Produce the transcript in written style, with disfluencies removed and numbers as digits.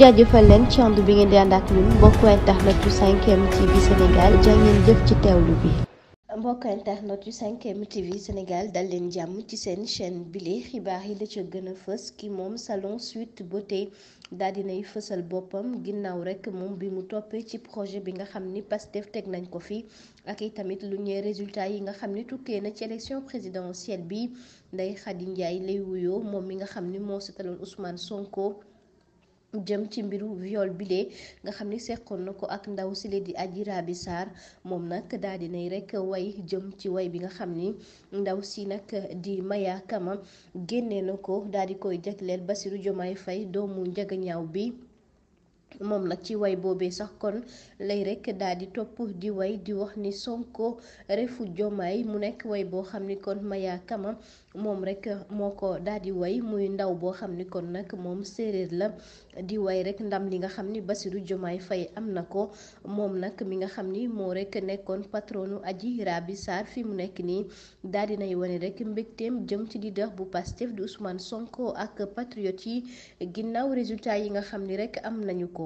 jaajëfal leen ci ànd bi ngeen di ànd ak ñun mbokku internet yu 5M TV Sénégal jaa ngeen jëf ci teewlu bi. mbokk internet yu 5M TV Sénégal dal leen jàmm ci seen chaîne bile xibaar yi la ca gën a fës ki moom salon Sweet Beauté daal dinay fësal boppam ginnaaw rek moom bi mu toppee ci projet bi nga xam ni Pastef teg nañ ko fi ak i tamit lu ñee résultat yi nga xam ni tukkee na ci élection présidentielle bi Ndeye Khady Ndiaye lay wuyoo moom mi nga xam ni moo setaloon Ousmane Sonko. jëm ci mbiru viol bile nga xam ni seqoon na ko ak ndaw si le di Adji Raby Sarr moom nag daal di nay rek way jëm ci way bi nga xam ni ndaw si nag di Maya Kama génnee na ko daal di koy jagleel Bassirou Diomaye Faye doomu njagañaaw bi. moom nag ci way boobee sax kon lay rek daal di topp di way di wax ni Sonko refu Diomaye mu nekk way boo xam ni kon Maya Kama moom rek moo ko daal di way muy ndaw boo xam ni kon nag moom séeréer la di way rek ndam li nga xam ni Bassirou Diomaye Faye am na ko moom nag mi nga xam ni moo rek nekkoon patronu Adji Raby Sarr fi mu nekk nii daal di nay wane rek mbégteem jëm ci leader bu Pastef di Ousmane Sonko ak patriote yi ginnaaw résultat yi nga xam ni rek am nañu ko.